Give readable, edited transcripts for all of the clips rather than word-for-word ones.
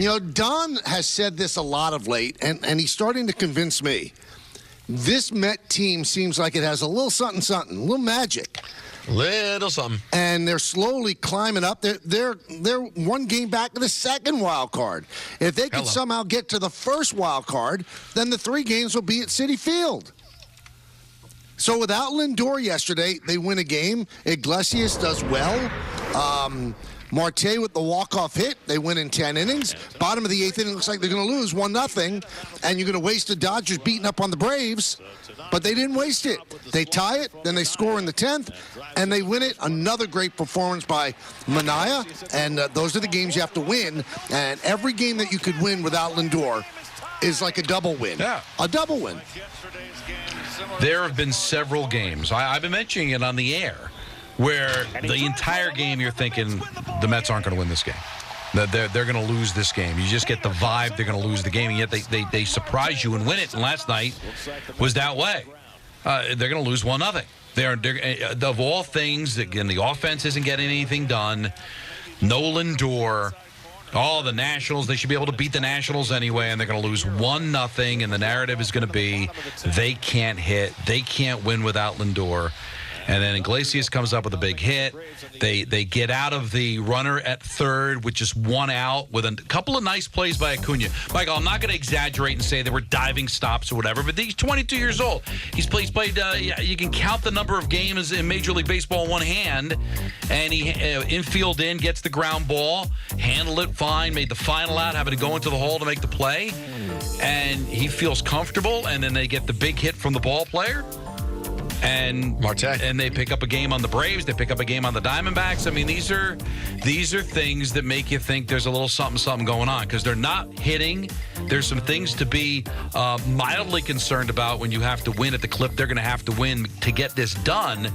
You know, Don has said this a lot of late, and he's starting to convince me. This Met team seems like it has a little something, a little magic. Little something. And they're slowly climbing up. They're one game back of the second wild card. If they could somehow get to the first wild card, then the 3 games will be at Citi Field. So without Lindor yesterday, they win a game. Iglesias does well. Marte with the walk-off hit. They win in 10 innings. Bottom of the 8th inning looks like they're going to lose 1-0, and you're going to waste the Dodgers beating up on the Braves. But they didn't waste it. They tie it, then they score in the 10th, and they win it. Another great performance by Manaea, and those are the games you have to win. And every game that you could win without Lindor is like a double win. Yeah. A double win. There have been several games. I've been mentioning it on the air, where the entire game you're thinking the Mets aren't going to win this game. They're going to lose this game. You just get the vibe they're going to lose the game, and yet they surprise you and win it. And last night was that way. They're going to lose 1-0. They're of all things, again, the offense isn't getting anything done. No Lindor. Oh, the Nationals, they should be able to beat the Nationals anyway, and they're going to lose 1-0, and the narrative is going to be they can't hit. They can't win without Lindor. And then Iglesias comes up with a big hit. They get out of the runner at third with just 1 out with a couple of nice plays by Acuna. Michael, I'm not going to exaggerate and say they were diving stops or whatever, but he's 22 years old. He's played you can count the number of games in Major League Baseball in one hand, and he infield in, gets the ground ball, handled it fine, made the final out, having to go into the hole to make the play, and he feels comfortable, and then they get the big hit from the ball player. And Marte. And they pick up a game on the Braves. They pick up a game on the Diamondbacks. I mean, these are things that make you think there's a little something going on because they're not hitting. There's some things to be mildly concerned about when you have to win at the clip they're going to have to win to get this done.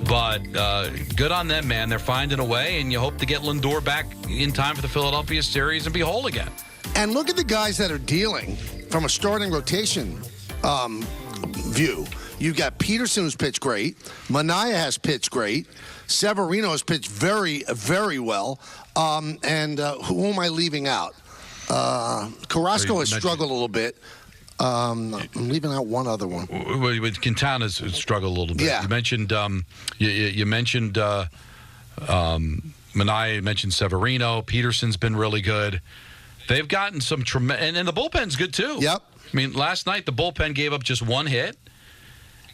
But good on them, man. They're finding a way, and you hope to get Lindor back in time for the Philadelphia series and be whole again. And look at the guys that are dealing from a starting rotation view. You've got Peterson, who's pitched great. Manaea has pitched great. Severino has pitched very, very well. And who am I leaving out? Carrasco has struggled a little bit. I'm leaving out one other one. Quintana's struggled a little bit. Yeah. You mentioned you mentioned Manaea. You mentioned Severino. Peterson's been really good. They've gotten some tremendous, and the bullpen's good too. Yep. I mean, last night the bullpen gave up just 1 hit.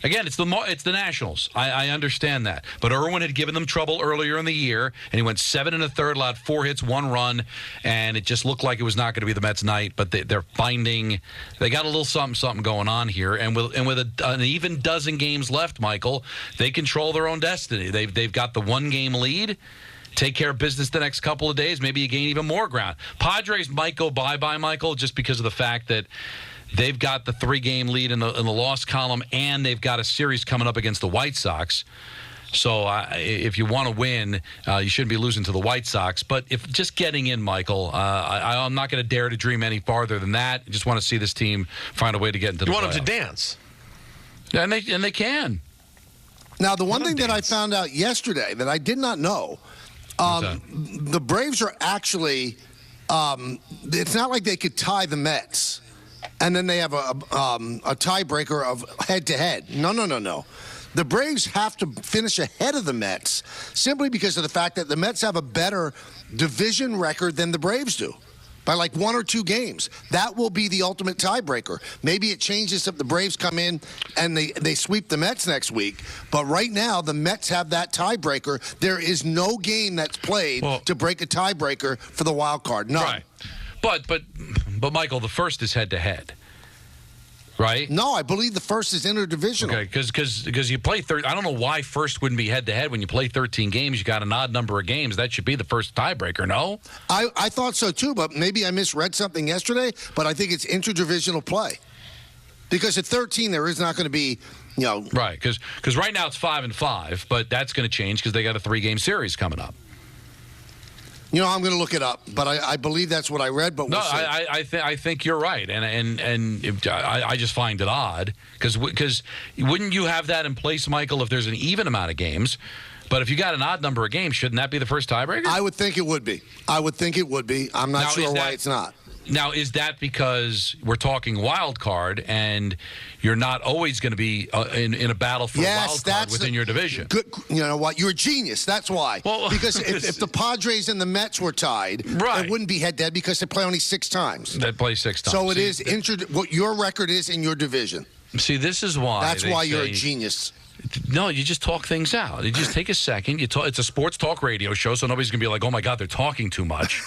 Again, it's the Nationals. I understand that. But Irwin had given them trouble earlier in the year, and he went 7 1/3, allowed 4 hits, 1 run, and it just looked like it was not going to be the Mets' night. But they got a little something going on here, and with an even dozen games left, Michael, they control their own destiny. They've got the 1-game lead. Take care of business the next couple of days. Maybe you gain even more ground. Padres might go bye-bye, Michael, just because of the fact that they've got the 3-game lead in the loss column, and they've got a series coming up against the White Sox. So if you want to win, you shouldn't be losing to the White Sox. But if just getting in, Michael, I'm not going to dare to dream any farther than that. I just want to see this team find a way to get into the playoffs. You want them to dance. Yeah, and they can. Now, the one thing that I found out yesterday that I did not know, the Braves are actually it's not like they could tie the Mets. And then they have a tiebreaker of head-to-head. No. The Braves have to finish ahead of the Mets simply because of the fact that the Mets have a better division record than the Braves do by like 1 or 2 games. That will be the ultimate tiebreaker. Maybe it changes if the Braves come in and they sweep the Mets next week. But right now, the Mets have that tiebreaker. There is no game that's played to break a tiebreaker for the wild card. None. Right. But Michael, the first is head-to-head, right? No, I believe the first is interdivisional. Okay, because you play I don't know why first wouldn't be head-to-head. When you play 13 games, you got an odd number of games. That should be the first tiebreaker, no? I thought so, too, but maybe I misread something yesterday, but I think it's interdivisional play. Because at 13, there is not going to be, Right, because right now it's 5-5, but that's going to change because they got a 3-game series coming up. I'm going to look it up, but I believe that's what I read. But we'll see. I think you're right, and I just find it odd because wouldn't you have that in place, Michael, if there's an even amount of games? But if you got an odd number of games, shouldn't that be the first tiebreaker? I would think it would be. I'm not sure why it's not. Now, is that because we're talking wild card and you're not always going to be in a battle for a wild card within your division? Good. You know what? You're a genius. That's why. Well, because if the Padres and the Mets were tied, it wouldn't be head-to-head because they play only 6 times. They play 6 times. So it is what your record is in your division. See, this is why. That's why you're a genius. No, you just talk things out. You just take a second. It's a sports talk radio show, so nobody's going to be like, oh, my God, they're talking too much.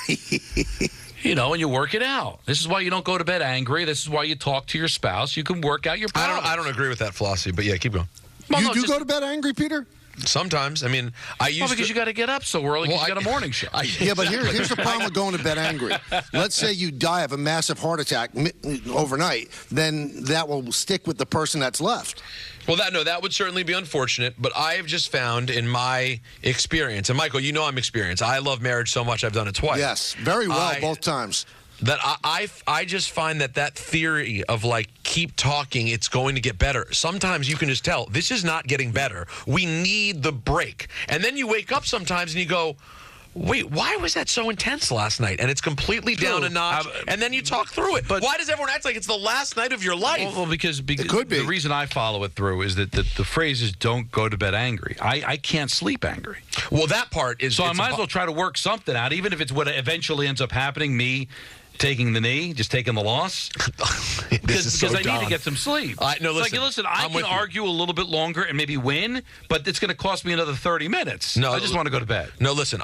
And you work it out. This is why you don't go to bed angry. This is why you talk to your spouse. You can work out your problems. I don't agree with that philosophy, but yeah, keep going. Well, you do go to bed angry, Peter? Sometimes. I mean, because you got to get up so early because you got a morning show. Yeah, but here's the problem with going to bed angry. Let's say you die of a massive heart attack overnight, then that will stick with the person that's left. Well, that would certainly be unfortunate, but I have just found in my experience, and Michael, you know I'm experienced. I love marriage so much I've done it twice. Yes, very well both times. That I just find that theory of like keep talking, it's going to get better. Sometimes you can just tell this is not getting better. We need the break, and then you wake up sometimes and you go, wait, why was that so intense last night? And it's completely down a notch, and then you talk through it. But why does everyone act like it's the last night of your life? Well, because it could be. The reason I follow it through is that the phrase is don't go to bed angry. I can't sleep angry. Well, that part is... So I might as well try to work something out, even if it's what eventually ends up happening, me taking the knee, just taking the loss, because I need to get some sleep. Listen, I can argue a little bit longer and maybe win, but it's going to cost me another 30 minutes. No, I just want to go to bed. No, listen.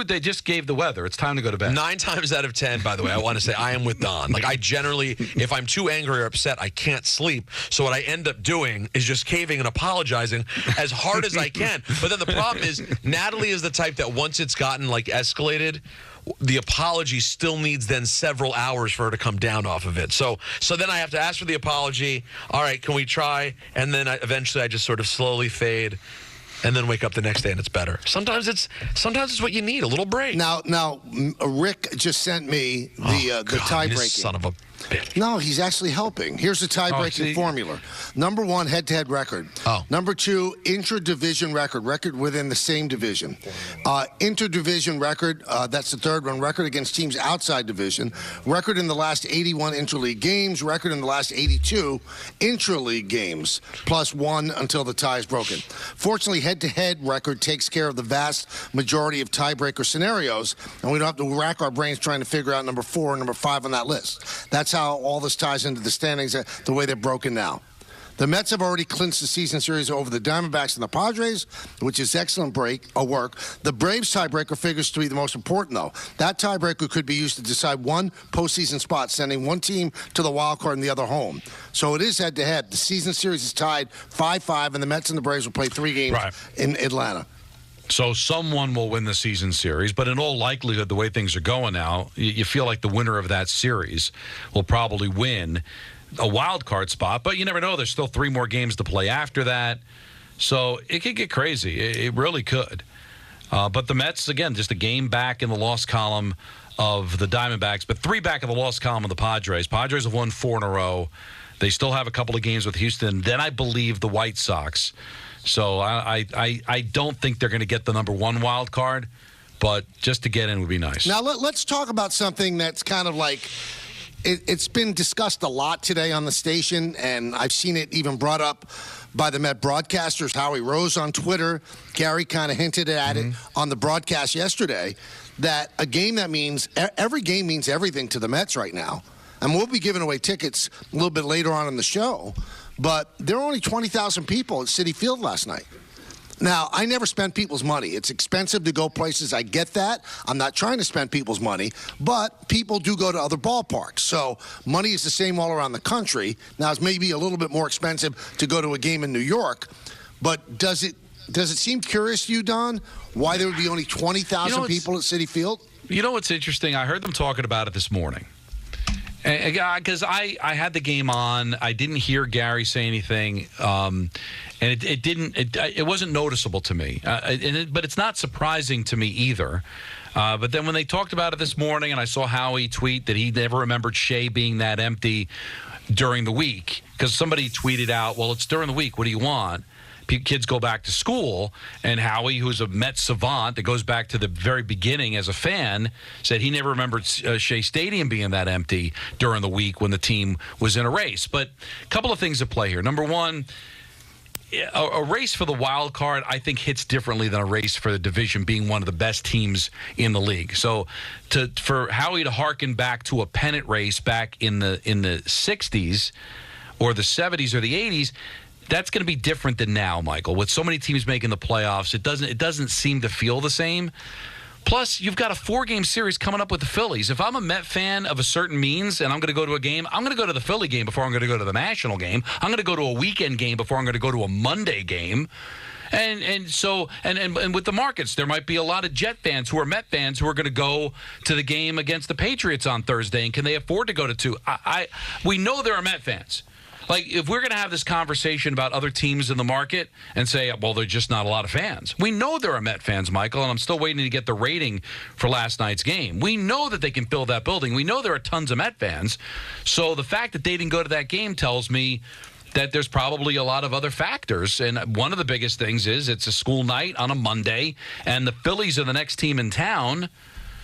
They just gave the weather. It's time to go to bed. 9 times out of 10, by the way, I want to say I am with Don. Like, I generally, if I'm too angry or upset, I can't sleep. So what I end up doing is just caving and apologizing as hard as I can. But then the problem is, Natalie is the type that once it's gotten, like, escalated, the apology still needs then several hours for her to come down off of it. So then I have to ask for the apology. All right, can we try? And then eventually I just sort of slowly fade and then wake up the next day and it's better. Sometimes it's what you need, a little break. Now Rick just sent me the tie-breaking. Son of a bitch. No, he's actually helping. Here's the tie-breaking formula. Number 1, head-to-head record. Number 2, intra-division record within the same division. Inter-division record, that's the third one. Record against teams outside division. Record in the last 81 intra-league games. Record in the last 82 intra-league games. Plus 1 until the tie is broken. Fortunately, head-to-head record takes care of the vast majority of tiebreaker scenarios, and we don't have to rack our brains trying to figure out number 4 and number 5 on that list. That's how all this ties into the standings, the way they're broken now. The Mets have already clinched the season series over the Diamondbacks and the Padres, which is excellent work. The Braves tiebreaker figures to be the most important, though. That tiebreaker could be used to decide one postseason spot, sending one team to the wild card and the other home. So it is head-to-head. The season series is tied 5-5, and the Mets and the Braves will play 3 games in Atlanta. So someone will win the season series, but in all likelihood, the way things are going now, you feel like the winner of that series will probably win a wild card spot, but you never know. There's still 3 more games to play after that. So it could get crazy. It really could. But the Mets, again, just a game back in the loss column of the Diamondbacks, but 3 back in the loss column of the Padres. Padres have won 4 in a row. They still have a couple of games with Houston. Then I believe the White Sox. So I don't think they're going to get the number 1 wild card, but just to get in would be nice. Now let's talk about something that's kind of like it's been discussed a lot today on the station, and I've seen it even brought up by the Met broadcasters. Howie Rose on Twitter. Gary kind of hinted at it on the broadcast yesterday, that a game that means every game means everything to the Mets right now. And we'll be giving away tickets a little bit later on in the show. But there were only 20,000 people at Citi Field last night. Now, I never spent people's money. It's expensive to go places. I get that. I'm not trying to spend people's money. But people do go to other ballparks. So money is the same all around the country. Now, it's maybe a little bit more expensive to go to a game in New York. But does it seem curious to you, Don, why there would be only 20,000 people at Citi Field? You know what's interesting? I heard them talking about it this morning. Because I had the game on, I didn't hear Gary say anything, and it wasn't noticeable to me. But it's not surprising to me either. But then when they talked about it this morning, and I saw Howie tweet that he never remembered Shea being that empty during the week, because somebody tweeted out, "Well, it's during the week. What do you want?" kids go back to school, and Howie, who's a Mets savant that goes back to the very beginning as a fan, said he never remembered Shea Stadium being that empty during the week when the team was in a race. But a couple of things at play here. Number one, a race for the wild card, I think, hits differently than a race for the division being one of the best teams in the league. So for Howie to hearken back to a pennant race back in the 60s or the 70s or the 80s, that's going to be different than now, Michael. With so many teams making the playoffs, it doesn't seem to feel the same. Plus, you've got a 4-game series coming up with the Phillies. If I'm a Met fan of a certain means and I'm going to go to a game, I'm going to go to the Philly game before I'm going to go to the National game. I'm going to go to a weekend game before I'm going to go to a Monday game. And so with the markets, there might be a lot of Jet fans who are Met fans who are going to go to the game against the Patriots on Thursday. And can they afford to go to two? We know there are Met fans. Like, if we're going to have this conversation about other teams in the market and say, well, there's just not a lot of fans. We know there are Met fans, Michael, and I'm still waiting to get the rating for last night's game. We know that they can fill that building. We know there are tons of Met fans. So the fact that they didn't go to that game tells me that there's probably a lot of other factors. And one of the biggest things is it's a school night on a Monday, and the Phillies are the next team in town.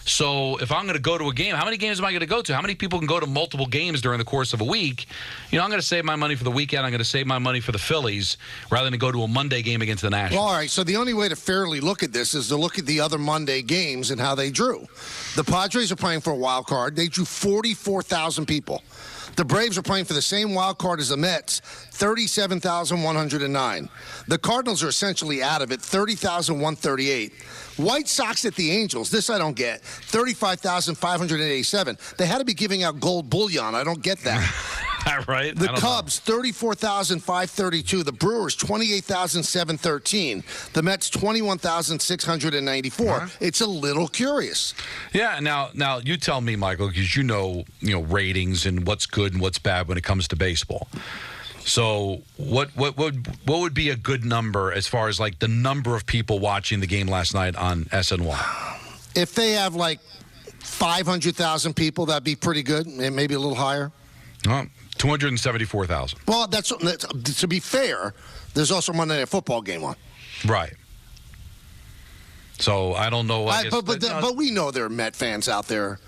So if I'm going to go to a game, how many games am I going to go to? How many people can go to multiple games during the course of a week? You know, I'm going to save my money for the weekend. I'm going to save my money for the Phillies rather than go to a Monday game against the Nationals. Well, all right, so the only way to fairly look at this is to look at the other Monday games and how they drew. The Padres are playing for a wild card. They drew 44,000 people. The Braves are playing for the same wild card as the Mets, 37,109. The Cardinals are essentially out of it, 30,138. White Sox at the Angels, this I don't get, 35,587. They had to be giving out gold bullion. I don't get that. Right? The Cubs, 34,532. The Brewers, 28,713. The Mets, 21,694. Uh-huh. It's a little curious. Yeah. Now you tell me, Michael, because you know ratings and what's good and what's bad when it comes to baseball. So what would be a good number as far as like the number of people watching the game last night on SNY? If they have like 500,000 people, that'd be pretty good, and maybe a little higher. 274,000. Well, that's to be fair. There's also a Monday Night Football game on. Right. So I don't know. But we know there are Met fans out there.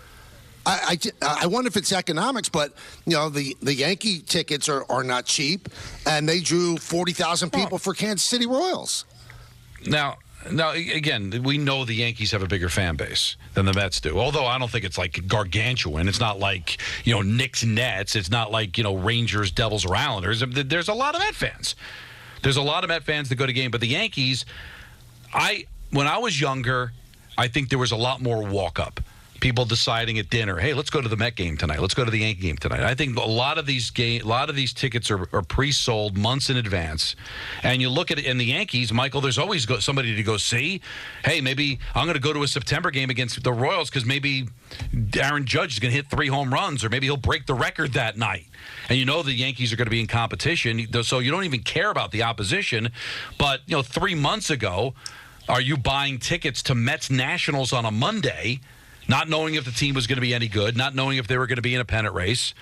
I wonder if it's economics, but the Yankee tickets are not cheap, and they drew 40,000 people for Kansas City Royals. Now, again, we know the Yankees have a bigger fan base than the Mets do. Although I don't think it's like gargantuan. It's not like Knicks Nets. It's not like Rangers, Devils, or Islanders. There's a lot of Met fans. There's a lot of Met fans that go to game, but the Yankees, when I was younger, I think there was a lot more walk up. People deciding at dinner, hey, let's go to the Met game tonight. Let's go to the Yankee game tonight. I think a lot of these tickets are pre-sold months in advance. And you look at it in the Yankees, Michael, there's always somebody to go see. Hey, maybe I'm going to go to a September game against the Royals because maybe Aaron Judge is going to hit 3 home runs, or maybe he'll break the record that night. And the Yankees are going to be in competition, so you don't even care about the opposition. But 3 months ago, are you buying tickets to Mets Nationals on a Monday, not knowing if the team was going to be any good, not knowing if they were going to be in a pennant race?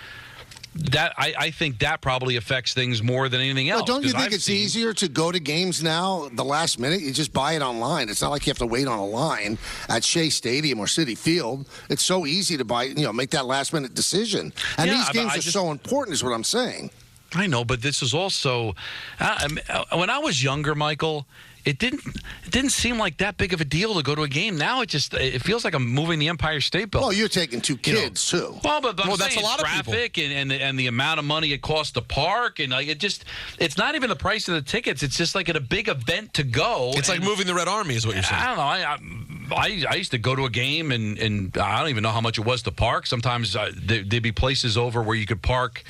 That I think that probably affects things more than anything else. But don't you think it's easier to go to games now the last minute? You just buy it online. It's not like you have to wait on a line at Shea Stadium or Citi Field. It's so easy to buy, make that last minute decision. And these games are so important is what I'm saying. I know, but this is also when I was younger, Michael, it didn't seem like that big of a deal to go to a game. Now it feels like I'm moving the Empire State Building. Well, you're taking 2 kids too. Well, but that's a lot of traffic and the amount of money it costs to park, and it's not even the price of the tickets. It's just like at a big event to go. It's like moving the Red Army, is what you're saying. I don't know. I used to go to a game and I don't even know how much it was to park. Sometimes there'd be places over where you could park.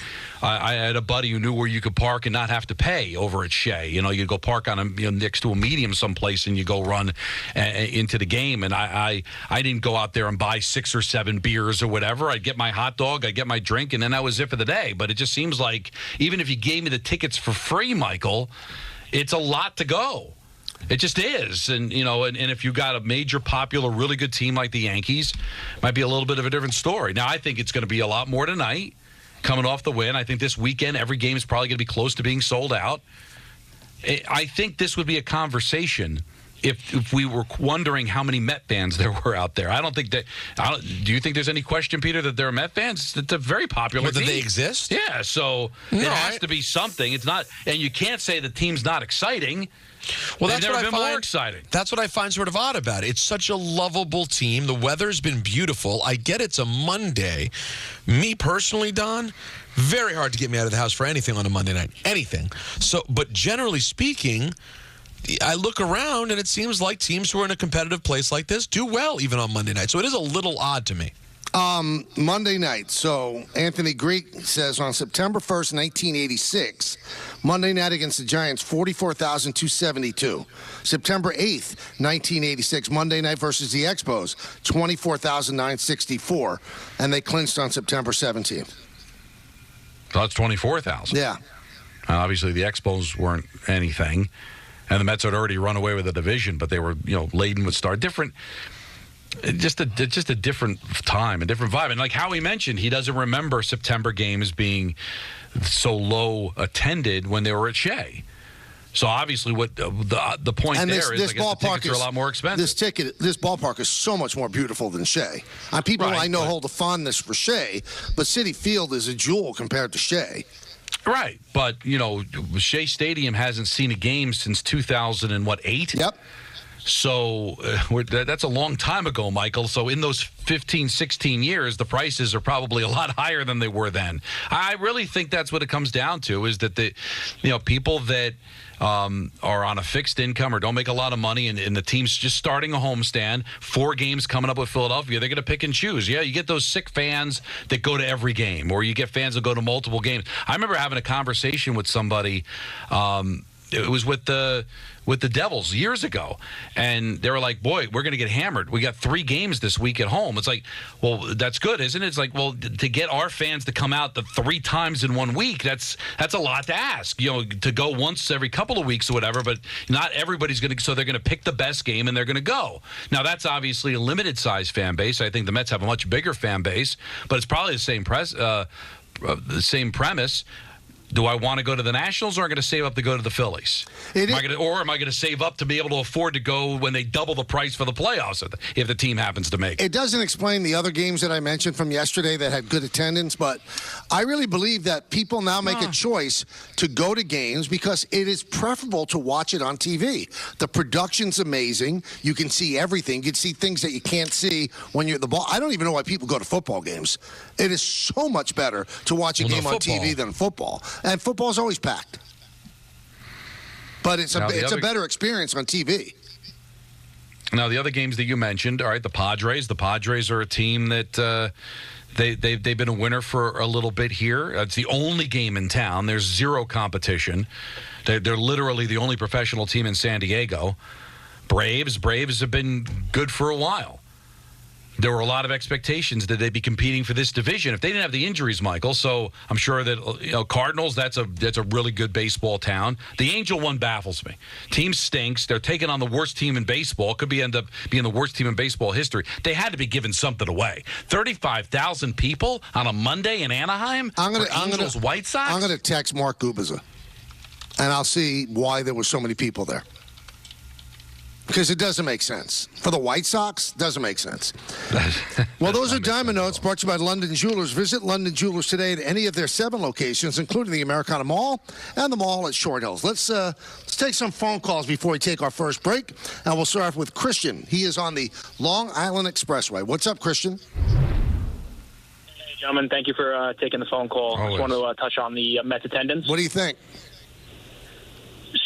I had a buddy who knew where you could park and not have to pay over at Shea. You'd go park on next to a medium someplace and you go run into the game. And I didn't go out there and buy 6 or 7 beers or whatever. I'd get my hot dog, I'd get my drink, and then that was it for the day. But it just seems like even if you gave me the tickets for free, Michael, it's a lot to go. It just is. And if you got a major, popular, really good team like the Yankees, it might be a little bit of a different story. Now, I think it's going to be a lot more tonight, coming off the win. I think this weekend, every game is probably going to be close to being sold out. I think this would be a conversation if we were wondering how many Met fans there were out there. I don't think that. Do you think there's any question, Peter, that there are Met fans? It's a very popular team. That they exist? Yeah, so it has to be something. It's not, and you can't say the team's not exciting. Well, that's what I find more exciting. That's what I find sort of odd about it. It's such a lovable team. The weather's been beautiful. I get it's a Monday. Me personally, Don, very hard to get me out of the house for anything on a Monday night. Anything. So, but generally speaking, I look around and it seems like teams who are in a competitive place like this do well even on Monday night. So it is a little odd to me. Monday night. So Anthony Greek says on September 1st, 1986, Monday night against the Giants, 44,272. September 8th, 1986, Monday night versus the Expos, 24,964. And they clinched on September 17th. So that's 24,000. Yeah. Obviously, the Expos weren't anything. And the Mets had already run away with the division, but they were, laden with stars. Just a different time, a different vibe. And like Howie mentioned, he doesn't remember September games being so low attended when they were at Shea. So obviously, what the point and there is, this ballpark the tickets are a lot more expensive. This ballpark is so much more beautiful than Shea. People I know hold a fondness for Shea, but Citi Field is a jewel compared to Shea. Right, but Shea Stadium hasn't seen a game since 2008. Yep. So that's a long time ago, Michael. So in those 15, 16 years, the prices are probably a lot higher than they were then. I really think that's what it comes down to, is that people that are on a fixed income or don't make a lot of money, and the team's just starting a homestand, 4 games coming up with Philadelphia, they're going to pick and choose. Yeah, you get those sick fans that go to every game, or you get fans that go to multiple games. I remember having a conversation with somebody. It was with the Devils years ago, and they were like, boy, we're going to get hammered. We got 3 games this week at home. It's like, well, that's good, isn't it? It's like, well, to get our fans to come out the 3 times in 1 week, that's a lot to ask, to go once every couple of weeks or whatever, but not everybody's going to, so they're going to pick the best game and they're going to go. Now, that's obviously a limited size fan base. I think the Mets have a much bigger fan base, but it's probably the same premise. Do I want to go to the Nationals, or am I going to save up to go to the Phillies? Am I going to save up to be able to afford to go when they double the price for the playoffs if the team happens to make it? It doesn't explain the other games that I mentioned from yesterday that had good attendance, but I really believe that people now make a choice to go to games because it is preferable to watch it on TV. The production's amazing. You can see everything. You can see things that you can't see when you're at the ball. I don't even know why people go to football games. It is so much better to watch a game on TV than football. And football's always packed. But it's a better experience on TV. Now, the other games that you mentioned, all right, the Padres. The Padres are a team that they've been a winner for a little bit here. It's the only game in town. There's zero competition. They're literally the only professional team in San Diego. Braves have been good for a while. There were a lot of expectations that they'd be competing for this division if they didn't have the injuries, Michael. So I'm sure that Cardinals, that's a really good baseball town. The Angel one baffles me. Team stinks. They're taking on the worst team in baseball. Could end up being the worst team in baseball history. They had to be giving something away. 35,000 people on a Monday in Anaheim. White Sox. I'm going to text Mark Gubiza, and I'll see why there were so many people there. Because it doesn't make sense. For the White Sox, doesn't make sense. Well, those are Diamond Notes brought to you by London Jewelers. Visit London Jewelers today at any of their 7 locations, including the Americana Mall and the mall at Short Hills. Let's take some phone calls before we take our first break, and we'll start with Christian. He is on the Long Island Expressway. What's up, Christian? Hey, gentlemen. Thank you for taking the phone call. I just want to touch on the Mets attendance. What do you think?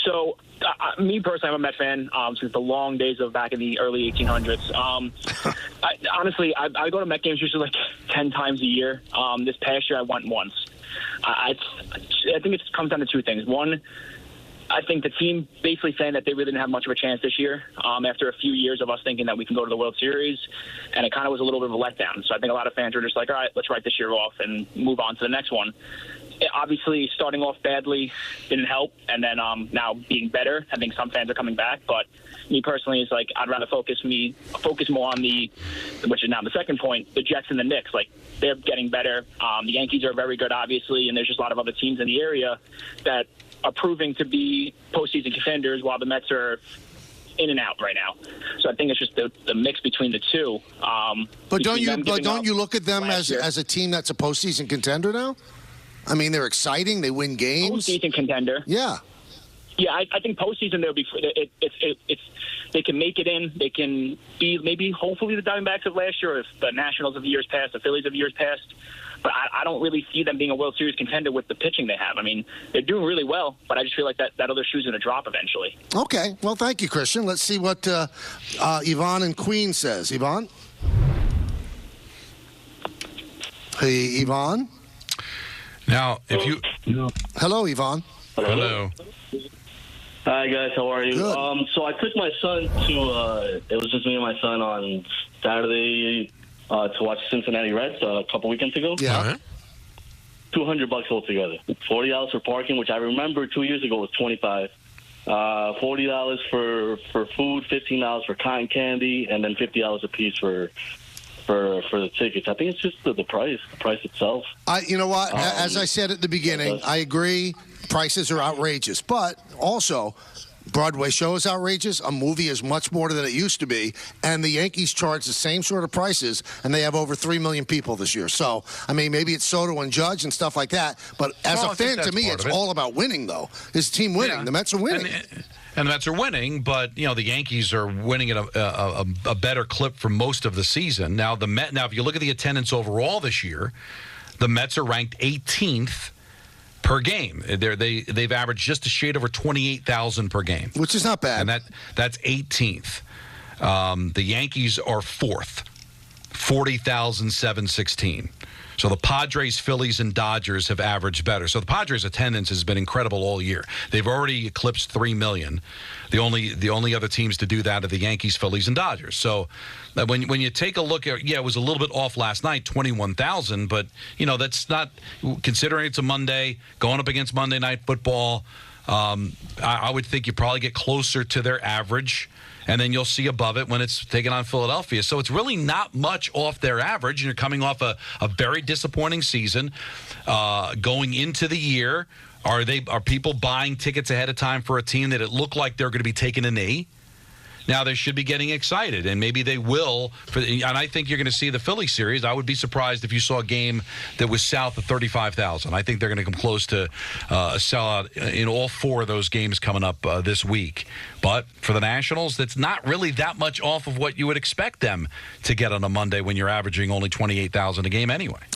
So, me personally, I'm a Met fan since the long days of back in the early 1800s. Honestly, I go to Met games usually like 10 times a year. This past year, I went once. I think it comes down to 2 things. One, I think the team basically saying that they really didn't have much of a chance this year after a few years of us thinking that we can go to the World Series, and it kind of was a little bit of a letdown. So I think a lot of fans were just like, all right, let's write this year off and move on to the next one. Obviously, starting off badly didn't help, and then now being better, I think some fans are coming back. But me personally, is like I'd rather focus more on which is now the second point, the Jets and the Knicks. Like they're getting better. The Yankees are very good, obviously, and there's just a lot of other teams in the area that are proving to be postseason contenders, while the Mets are in and out right now. So I think it's just the mix between the two. But don't you look at them as a team that's a postseason contender now? I mean, they're exciting. They win games. Postseason contender. Yeah. Yeah, I think postseason they'll be. They can make it in. They can be maybe hopefully the Diamondbacks of last year, or if the Nationals of years past, the Phillies of years past. But I don't really see them being a World Series contender with the pitching they have. I mean, they're doing really well, but I just feel like that other shoe's going to drop eventually. Okay. Well, thank you, Christian. Let's see what Yvonne in Queens says. Yvonne? Hey, Yvonne? Now, if you... Hello, Yvonne. Hello. Hi, guys. How are you? Good. So I took my son to, it was just me and my son on Saturday to watch Cincinnati Reds a couple weekends ago. Yeah. All right. $200 altogether. $40 for parking, which I remember 2 years ago was $25. $40 for food, $15 for cotton candy, and then $50 a piece for the tickets. I think it's just the price itself. You know what? As I said at the beginning, I agree. Prices are outrageous, but also Broadway show is outrageous. A movie is much more than it used to be, and the Yankees charge the same sort of prices, and they have over 3 million people this year. So, I mean, maybe it's Soto and Judge and stuff like that, but as a fan, to me, it's all about winning, though. Is the team winning? Yeah. The Mets are winning. And the Mets are winning, but the Yankees are winning at a better clip for most of the season. Now if you look at the attendance overall this year, the Mets are ranked 18th per game. They've averaged just a shade over 28,000 per game, which is not bad. And that's 18th. The Yankees are 4th, 40,716. So the Padres, Phillies, and Dodgers have averaged better. So the Padres' attendance has been incredible all year. They've already eclipsed 3 million. The only other teams to do that are the Yankees, Phillies, and Dodgers. So when you take a look at, it was a little bit off last night, 21,000, but that's not, considering it's a Monday, going up against Monday Night Football. I would think you probably get closer to their average, and then you'll see above it when it's taken on Philadelphia. So it's really not much off their average. You're coming off a very disappointing season. Going into the year, are people buying tickets ahead of time for a team that it looked like they're going to be taking a knee? Now they should be getting excited, and maybe they will. And I think you're going to see the Philly series. I would be surprised if you saw a game that was south of 35,000. I think they're going to come close to a sellout in all 4 of those games coming up this week. But for the Nationals, that's not really that much off of what you would expect them to get on a Monday when you're averaging only 28,000 a game anyway.